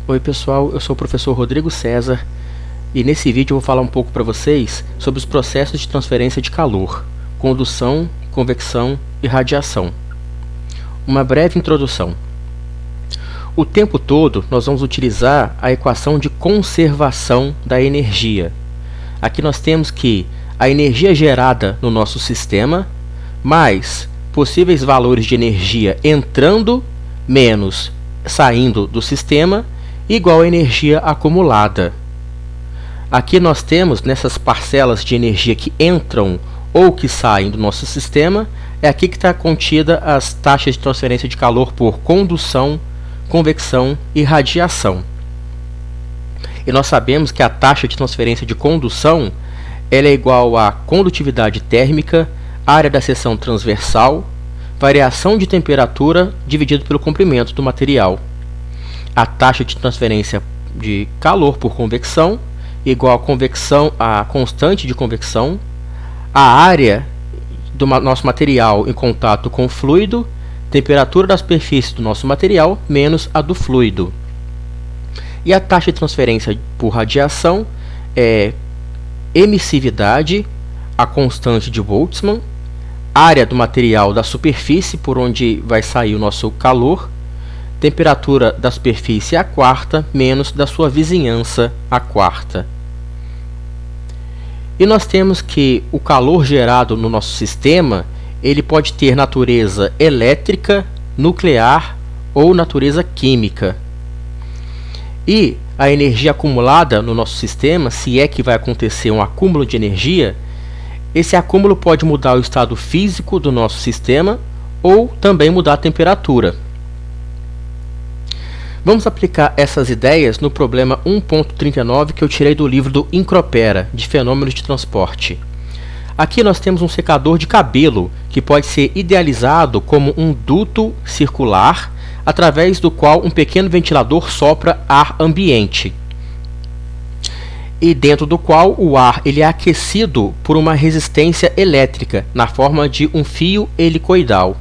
Oi pessoal, eu sou o professor Rodrigo César e nesse vídeo eu vou falar um pouco para vocês sobre os processos de transferência de calor, condução, convecção e radiação. Uma breve introdução. O tempo todo nós vamos utilizar a equação de conservação da energia. Aqui nós temos que a energia gerada no nosso sistema mais possíveis valores de energia entrando menos saindo do sistema igual a energia acumulada. Aqui nós temos, nessas parcelas de energia que entram ou que saem do nosso sistema, é aqui que está contida as taxas de transferência de calor por condução, convecção e radiação. E nós sabemos que a taxa de transferência de condução ela é igual a condutividade térmica, área da seção transversal, variação de temperatura dividido pelo comprimento do material. A taxa de transferência de calor por convecção igual a convecção, a constante de convecção, a área do nosso material em contato com o fluido, temperatura da superfície do nosso material menos a do fluido. E a taxa de transferência por radiação é emissividade, a constante de Boltzmann, área do material da superfície por onde vai sair o nosso calor, temperatura da superfície a quarta menos da sua vizinhança a quarta. E nós temos que o calor gerado no nosso sistema ele pode ter natureza elétrica, nuclear ou natureza química. E a energia acumulada no nosso sistema, se é que vai acontecer um acúmulo de energia, esse acúmulo pode mudar o estado físico do nosso sistema ou também mudar a temperatura. Vamos aplicar essas ideias no problema 1.39 que eu tirei do livro do Incropera, de fenômenos de transporte. Aqui nós temos um secador de cabelo, que pode ser idealizado como um duto circular, através do qual um pequeno ventilador sopra ar ambiente. E dentro do qual o ar ele é aquecido por uma resistência elétrica, na forma de um fio helicoidal.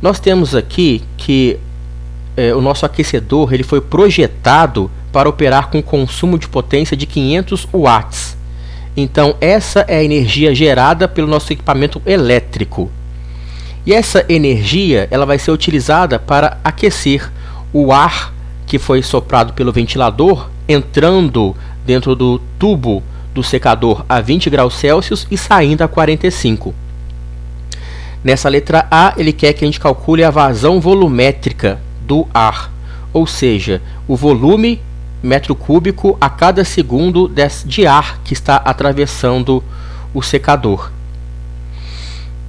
Nós temos aqui que o nosso aquecedor ele foi projetado para operar com consumo de potência de 500 watts. Então, essa é a energia gerada pelo nosso equipamento elétrico. E essa energia ela vai ser utilizada para aquecer o ar que foi soprado pelo ventilador, entrando dentro do tubo do secador a 20 graus Celsius e saindo a 45. Nessa letra A, ele quer que a gente calcule a vazão volumétrica do ar, ou seja, o volume metro cúbico a cada segundo de ar que está atravessando o secador.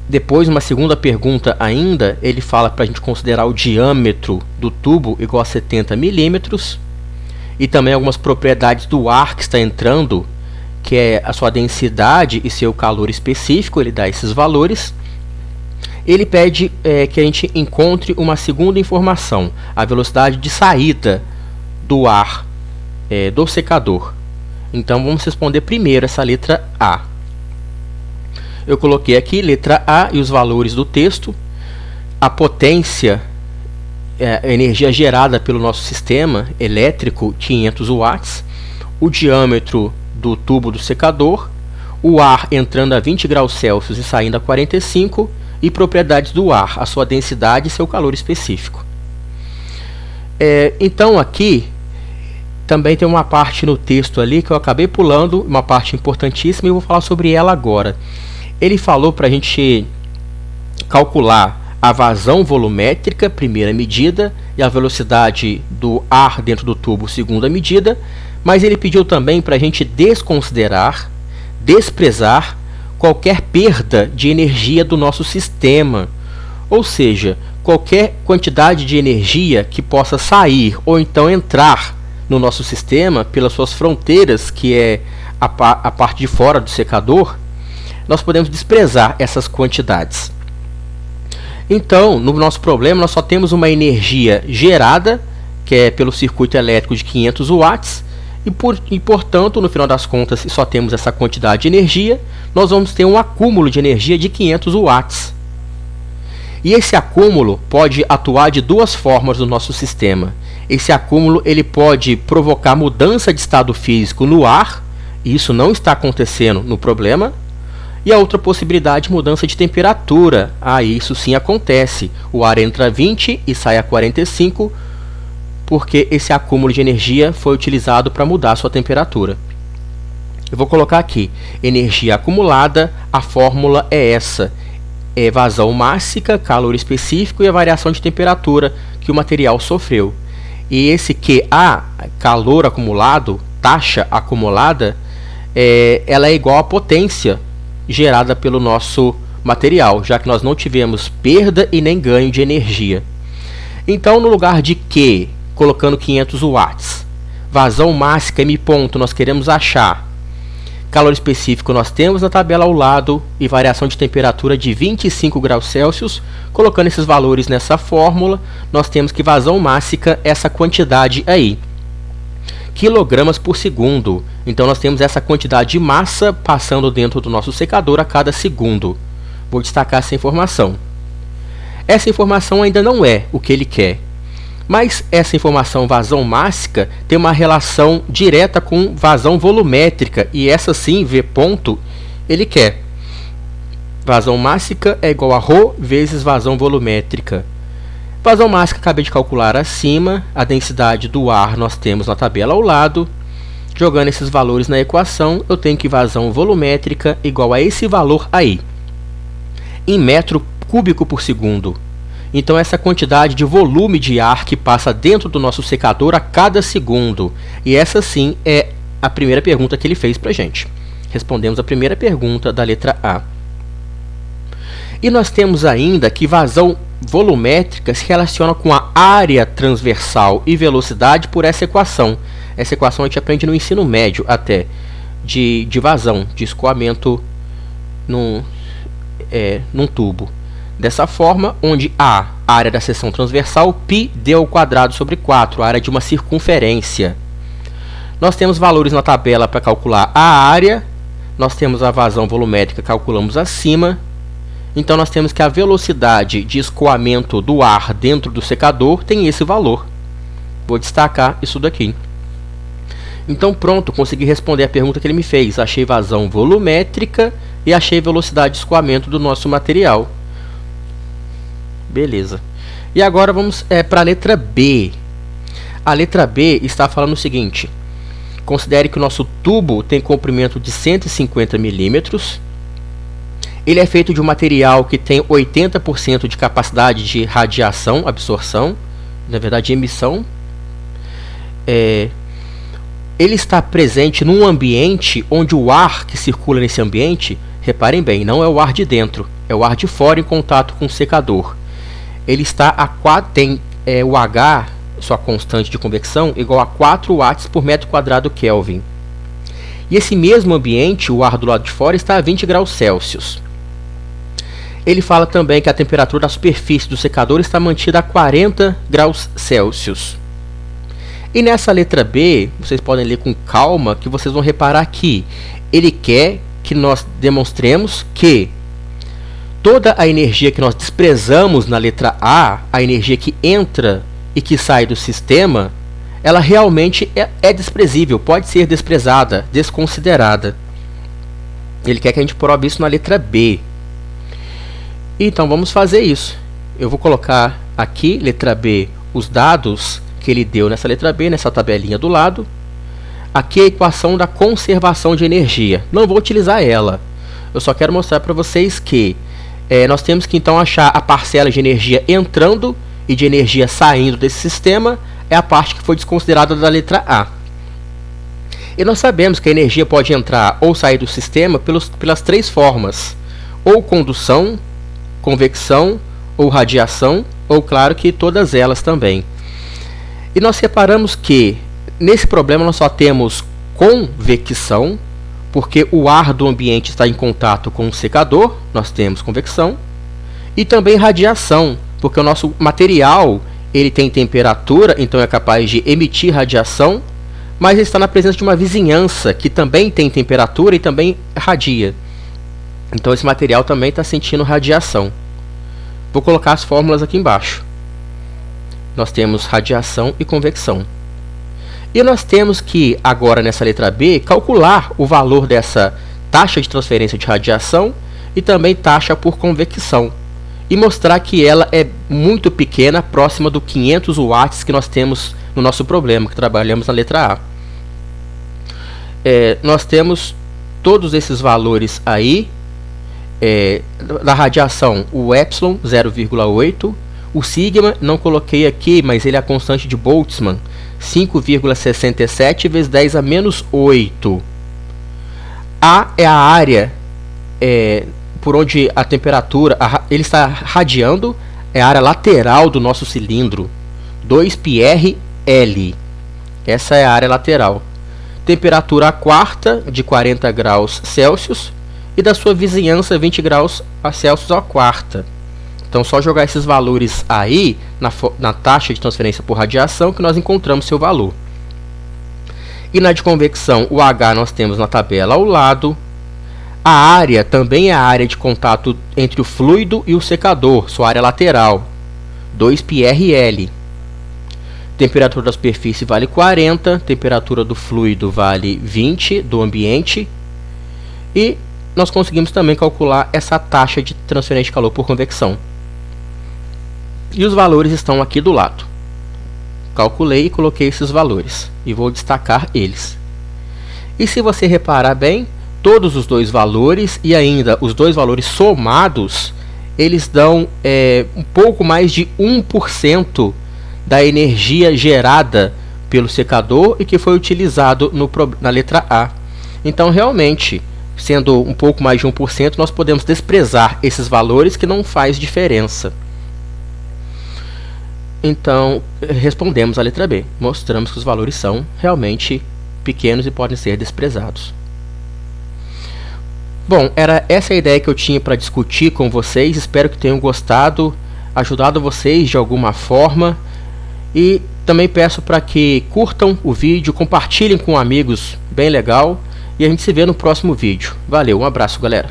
Depois, uma segunda pergunta ainda, ele fala para a gente considerar o diâmetro do tubo igual a 70 milímetros e também algumas propriedades do ar que está entrando, que é a sua densidade e seu calor específico, ele dá esses valores. Ele pede que a gente encontre uma segunda informação, a velocidade de saída do ar do secador. Então vamos responder primeiro essa letra A. Eu coloquei aqui letra A e os valores do texto. A potência, a energia gerada pelo nosso sistema elétrico, 500 watts. O diâmetro do tubo do secador. O ar entrando a 20 graus Celsius e saindo a 45. E propriedades do ar, a sua densidade e seu calor específico. Então aqui também tem uma parte no texto ali que eu acabei pulando, uma parte importantíssima, e eu vou falar sobre ela agora. Ele falou para a gente calcular a vazão volumétrica, primeira medida, e a velocidade do ar dentro do tubo, segunda medida, mas ele pediu também para a gente desconsiderar, desprezar qualquer perda de energia do nosso sistema, ou seja, qualquer quantidade de energia que possa sair ou então entrar no nosso sistema pelas suas fronteiras, que é a parte de fora do secador, nós podemos desprezar essas quantidades. Então, no nosso problema, nós só temos uma energia gerada, que é pelo circuito elétrico de 500 watts, e portanto, no final das contas, se só temos essa quantidade de energia, nós vamos ter um acúmulo de energia de 500 watts. E esse acúmulo pode atuar de duas formas no nosso sistema. Esse acúmulo ele pode provocar mudança de estado físico no ar, e isso não está acontecendo no problema. E a outra possibilidade, mudança de temperatura. Isso sim acontece. O ar entra a 20 e sai a 45, porque esse acúmulo de energia foi utilizado para mudar a sua temperatura. Eu vou colocar aqui, energia acumulada, a fórmula é essa. É vazão mássica, calor específico e a variação de temperatura que o material sofreu. E esse QA, calor acumulado, taxa acumulada, ela é igual à potência gerada pelo nosso material, já que nós não tivemos perda e nem ganho de energia. Então, no lugar de Q, colocando 500 watts, vazão mássica M ponto, nós queremos achar calor específico, nós temos na tabela ao lado, e variação de temperatura de 25 graus Celsius. Colocando esses valores nessa fórmula, nós temos que vazão mássica, essa quantidade aí, quilogramas por segundo. Então nós temos essa quantidade de massa passando dentro do nosso secador a cada segundo. Vou destacar essa informação. Essa informação ainda não é o que ele quer, mas essa informação vazão mássica tem uma relação direta com vazão volumétrica, e essa sim, V ponto, ele quer. Vazão mássica é igual a ρ vezes vazão volumétrica. Vazão mássica acabei de calcular acima, a densidade do ar nós temos na tabela ao lado. Jogando esses valores na equação, eu tenho que vazão volumétrica igual a esse valor aí, em metro cúbico por segundo. Então essa quantidade de volume de ar que passa dentro do nosso secador a cada segundo. E essa sim é a primeira pergunta que ele fez para a gente. Respondemos a primeira pergunta da letra A. E nós temos ainda que vazão volumétrica se relaciona com a área transversal e velocidade por essa equação. Essa equação a gente aprende no ensino médio até, de vazão, de escoamento num tubo. Dessa forma, onde A, área da seção transversal, πd ao quadrado sobre 4, área de uma circunferência. Nós temos valores na tabela para calcular a área, nós temos a vazão volumétrica, calculamos acima. Então nós temos que a velocidade de escoamento do ar dentro do secador tem esse valor. Vou destacar isso daqui. Então pronto, consegui responder a pergunta que ele me fez. Achei vazão volumétrica e achei velocidade de escoamento do nosso material. Beleza. E agora vamos para a letra B. A letra B está falando o seguinte: considere que o nosso tubo tem comprimento de 150 milímetros. Ele é feito de um material que tem 80% de capacidade de radiação, absorção, na verdade emissão. Ele está presente num ambiente onde o ar que circula nesse ambiente, reparem bem, não é o ar de dentro, é o ar de fora em contato com o secador. Ele está a 4, tem o H, sua constante de convecção, igual a 4 watts por metro quadrado Kelvin. E esse mesmo ambiente, o ar do lado de fora, está a 20 graus Celsius. Ele fala também que a temperatura da superfície do secador está mantida a 40 graus Celsius. E nessa letra B, vocês podem ler com calma, que vocês vão reparar que ele quer que nós demonstremos que toda a energia que nós desprezamos na letra A, a energia que entra e que sai do sistema, ela realmente é desprezível, pode ser desprezada, desconsiderada. Ele quer que a gente prove isso na letra B. Então vamos fazer isso. Eu vou colocar aqui, letra B, os dados que ele deu nessa letra B, nessa tabelinha do lado. Aqui a equação da conservação de energia. Não vou utilizar ela. Eu só quero mostrar para vocês que nós temos que então achar a parcela de energia entrando e de energia saindo desse sistema. É a parte que foi desconsiderada da letra A. E nós sabemos que a energia pode entrar ou sair do sistema pelas três formas: ou condução, convecção ou radiação, ou claro que todas elas também. E nós separamos que nesse problema nós só temos convecção, porque o ar do ambiente está em contato com o secador, nós temos convecção, e também radiação, porque o nosso material ele tem temperatura, então é capaz de emitir radiação, mas ele está na presença de uma vizinhança que também tem temperatura e também radia. Então esse material também está sentindo radiação. Vou colocar as fórmulas aqui embaixo. nós temos radiação e convecção. E nós temos que, agora nessa letra B, calcular o valor dessa taxa de transferência de radiação e também taxa por convecção. E mostrar que ela é muito pequena, próxima do 500 watts que nós temos no nosso problema, que trabalhamos na letra A. Nós temos todos esses valores aí. Da radiação, o epsilon 0,8, o sigma não coloquei aqui, mas ele é a constante de Boltzmann, 5,67 vezes 10 a menos 8. A é a área por onde a temperatura, ele está radiando, é a área lateral do nosso cilindro, 2πr-L, essa é a área lateral. Temperatura a quarta, de 40 graus Celsius, e da sua vizinhança 20 graus Celsius a quarta. Então, só jogar esses valores aí na taxa de transferência por radiação que nós encontramos seu valor. E na de convecção, o H nós temos na tabela ao lado. A área também é a área de contato entre o fluido e o secador, sua área lateral, 2πr-L. Temperatura da superfície vale 40, temperatura do fluido vale 20 do ambiente. E nós conseguimos também calcular essa taxa de transferência de calor por convecção. E os valores estão aqui do lado. Calculei e coloquei esses valores. E vou destacar eles. E se você reparar bem, todos os dois valores e ainda os dois valores somados, eles dão um pouco mais de 1% da energia gerada pelo secador e que foi utilizado na letra A. Então, realmente, sendo um pouco mais de 1%, nós podemos desprezar esses valores que não faz diferença. Então, respondemos a letra B. Mostramos que os valores são realmente pequenos e podem ser desprezados. Bom, era essa a ideia que eu tinha para discutir com vocês. Espero que tenham gostado, ajudado vocês de alguma forma. E também peço para que curtam o vídeo, compartilhem com amigos, bem legal. E a gente se vê no próximo vídeo. Valeu, um abraço, galera.